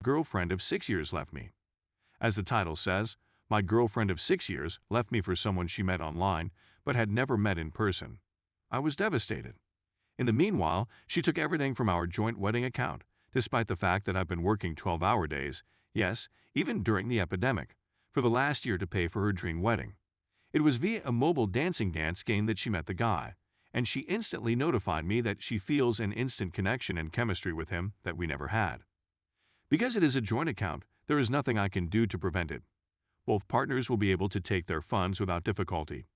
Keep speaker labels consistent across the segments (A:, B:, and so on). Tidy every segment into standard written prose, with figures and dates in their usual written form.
A: Girlfriend of 6 years left me. As the title says, my girlfriend of 6 years left me for someone she met online but had never met in person. I was devastated. In the meanwhile, she took everything from our joint wedding account, despite the fact that I've been working 12-hour days, yes, even during the epidemic, for the last year to pay for her dream wedding. It was via a mobile dancing game that she met the guy, and she instantly notified me that she feels an instant connection and chemistry with him that we never had. Because it is a joint account, there is nothing I can do to prevent it. Both partners will be able to take their funds without difficulty.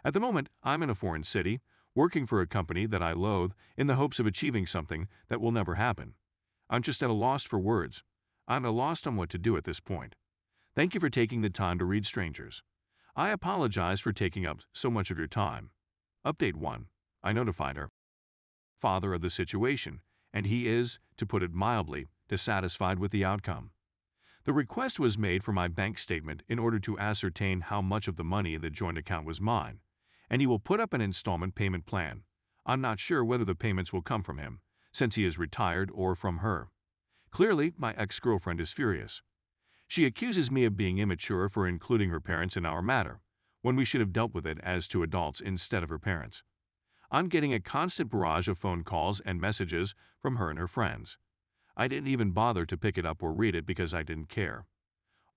A: At the moment, I'm in a foreign city, working for a company that I loathe in the hopes of achieving something that will never happen. I'm just at a loss for words. I'm at a loss on what to do at this point. Thank you for taking the time to read strangers. I apologize for taking up so much of your time. Update 1. I notified her father of the situation, and he is, to put it mildly, dissatisfied with the outcome. The request was made for my bank statement in order to ascertain how much of the money in the joint account was mine, and he will put up an installment payment plan. I'm not sure whether the payments will come from him, since he is retired, or from her. Clearly, my ex-girlfriend is furious. She accuses me of being immature for including her parents in our matter, when we should have dealt with it as two adults instead of her parents. I'm getting a constant barrage of phone calls and messages from her and her friends. I didn't even bother to pick it up or read it because I didn't care.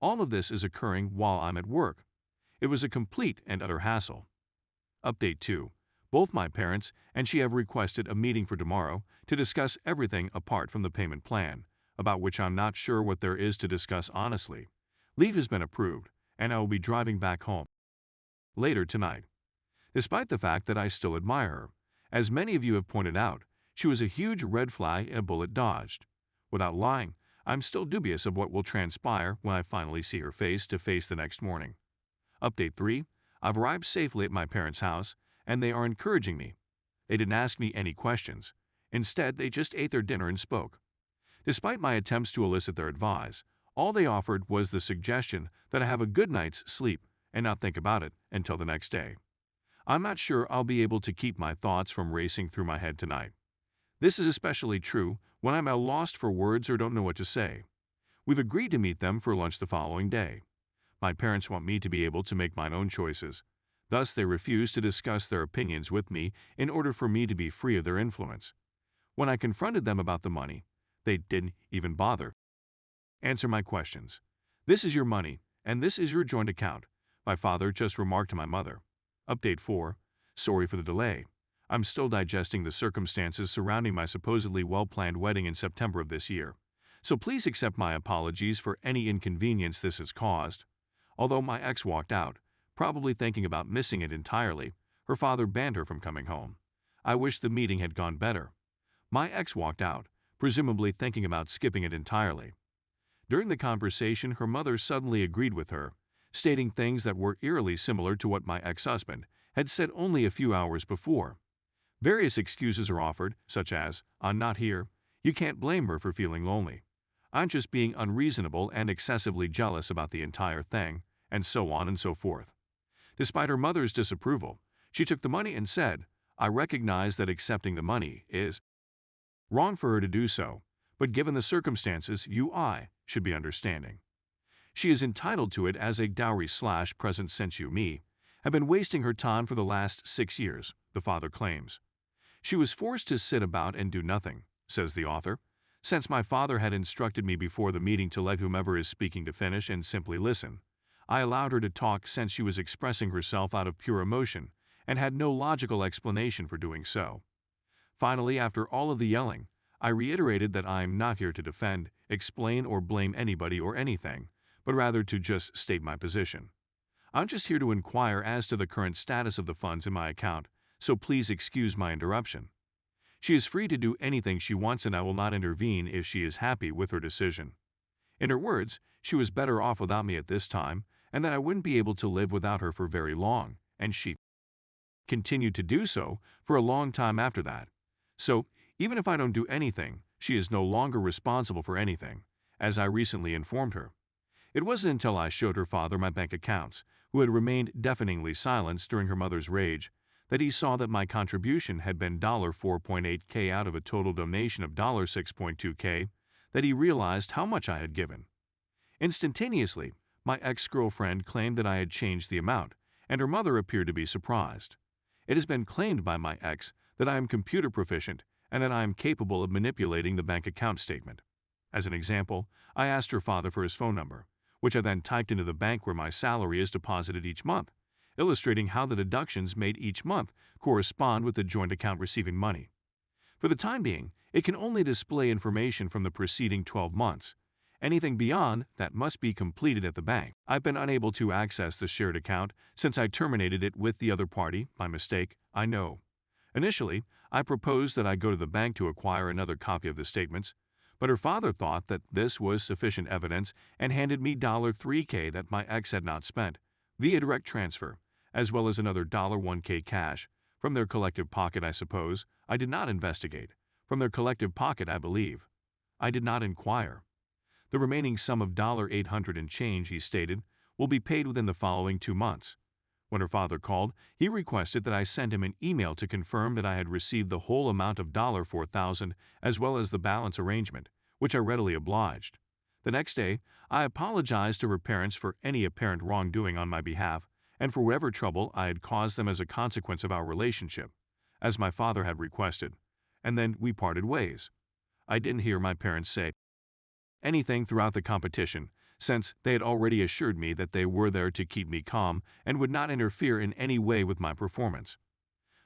A: All of this is occurring while I'm at work. It was a complete and utter hassle. Update 2. Both my parents and she have requested a meeting for tomorrow to discuss everything apart from the payment plan, about which I'm not sure what there is to discuss honestly. Leave has been approved, and I will be driving back home later tonight. Despite the fact that I still admire her, as many of you have pointed out, she was a huge red flag and a bullet dodged. Without lying, I'm still dubious of what will transpire when I finally see her face to face the next morning. Update 3. I've arrived safely at my parents' house, and they are encouraging me. They didn't ask me any questions. Instead, they just ate their dinner and spoke. Despite my attempts to elicit their advice, all they offered was the suggestion that I have a good night's sleep and not think about it until the next day. I'm not sure I'll be able to keep my thoughts from racing through my head tonight. This is especially true when I'm at a loss for words or don't know what to say. We've agreed to meet them for lunch the following day. My parents want me to be able to make my own choices. Thus, they refuse to discuss their opinions with me in order for me to be free of their influence. When I confronted them about the money, they didn't even bother answer my questions. This is your money, and this is your joint account, my father just remarked to my mother. Update 4. Sorry for the delay. I'm still digesting the circumstances surrounding my supposedly well-planned wedding in September of this year, so please accept my apologies for any inconvenience this has caused. Although my ex walked out, probably thinking about missing it entirely, her father banned her from coming home. I wish the meeting had gone better. My ex walked out, presumably thinking about skipping it entirely. During the conversation, her mother suddenly agreed with her, stating things that were eerily similar to what my ex-husband had said only a few hours before. Various excuses are offered, such as, "I'm not here," "You can't blame her for feeling lonely," "I'm just being unreasonable and excessively jealous about the entire thing," and so on and so forth. Despite her mother's disapproval, she took the money and said, "I recognize that accepting the money is wrong for her to do so, but given the circumstances, I should be understanding. She is entitled to it as a dowry/present since me have been wasting her time for the last 6 years," the father claims. "She was forced to sit about and do nothing," says the author, "since my father had instructed me before the meeting to let whomever is speaking to finish and simply listen. I allowed her to talk since she was expressing herself out of pure emotion and had no logical explanation for doing so. Finally, after all of the yelling, I reiterated that I am not here to defend, explain, or blame anybody or anything, but rather to just state my position. I'm just here to inquire as to the current status of the funds in my account, so please excuse my interruption. She is free to do anything she wants and I will not intervene if she is happy with her decision." In her words, she was better off without me at this time and that I wouldn't be able to live without her for very long, and she continued to do so for a long time after that. So, even if I don't do anything, she is no longer responsible for anything, as I recently informed her. It wasn't until I showed her father my bank accounts, who had remained deafeningly silenced during her mother's rage, that he saw that my contribution had been $4.8K out of a total donation of $6.2K, that he realized how much I had given. Instantaneously, my ex-girlfriend claimed that I had changed the amount, and her mother appeared to be surprised. It has been claimed by my ex that I am computer proficient and that I am capable of manipulating the bank account statement. As an example, I asked her father for his phone number, which I then typed into the bank where my salary is deposited each month, illustrating how the deductions made each month correspond with the joint account receiving money. For the time being, it can only display information from the preceding 12 months. Anything beyond that must be completed at the bank. I've been unable to access the shared account since I terminated it with the other party, by mistake, I know. Initially, I proposed that I go to the bank to acquire another copy of the statements, but her father thought that this was sufficient evidence and handed me $3K that my ex had not spent, via direct transfer, as well as another $1K cash, from their collective pocket I suppose. I did not investigate. From their collective pocket I believe. I did not inquire. The remaining sum of $800 and change, he stated, will be paid within the following 2 months. When her father called, he requested that I send him an email to confirm that I had received the whole amount of $4,000 as well as the balance arrangement, which I readily obliged. The next day, I apologized to her parents for any apparent wrongdoing on my behalf and for whatever trouble I had caused them as a consequence of our relationship, as my father had requested, and then we parted ways. I didn't hear my parents say anything throughout the competition, since they had already assured me that they were there to keep me calm and would not interfere in any way with my performance.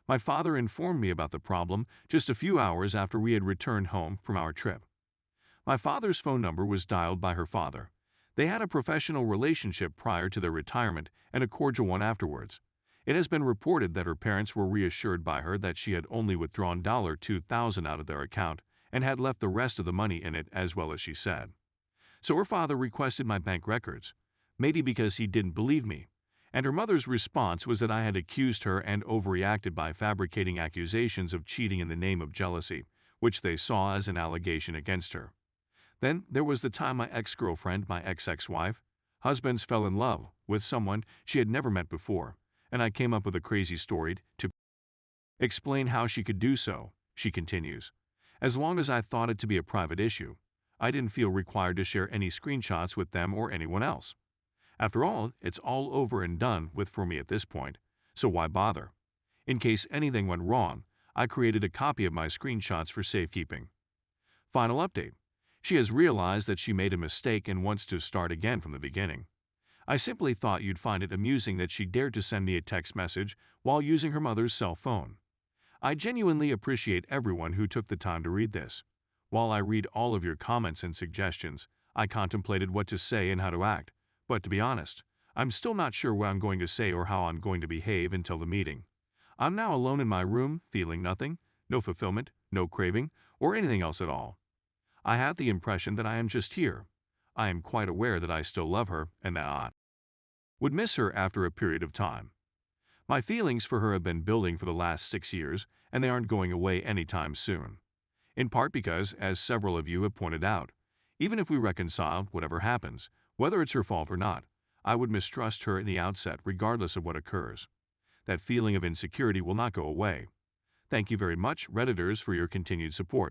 A: My father informed me about the problem just a few hours after we had returned home from our trip. My father's phone number was dialed by her father. They had a professional relationship prior to their retirement and a cordial one afterwards. It has been reported that her parents were reassured by her that she had only withdrawn $2,000 out of their account and had left the rest of the money in it, as well as she said. So her father requested my bank records, maybe because he didn't believe me, and her mother's response was that I had accused her and overreacted by fabricating accusations of cheating in the name of jealousy, which they saw as an allegation against her. Then there was the time my ex-girlfriend, my ex-wife, husbands fell in love with someone she had never met before, and I came up with a crazy story to explain how she could do so, she continues. As long as I thought it to be a private issue, I didn't feel required to share any screenshots with them or anyone else. After all, it's all over and done with for me at this point, so why bother? In case anything went wrong, I created a copy of my screenshots for safekeeping. Final update. She has realized that she made a mistake and wants to start again from the beginning. I simply thought you'd find it amusing that she dared to send me a text message while using her mother's cell phone. I genuinely appreciate everyone who took the time to read this. While I read all of your comments and suggestions, I contemplated what to say and how to act, but to be honest, I'm still not sure what I'm going to say or how I'm going to behave until the meeting. I'm now alone in my room, feeling nothing, no fulfillment, no craving, or anything else at all. I have the impression that I am just here. I am quite aware that I still love her and that I would miss her after a period of time. My feelings for her have been building for the last 6 years, and they aren't going away anytime soon. In part because, as several of you have pointed out, even if we reconciled, whatever happens, whether it's her fault or not, I would mistrust her in the outset regardless of what occurs. That feeling of insecurity will not go away. Thank you very much, Redditors, for your continued support.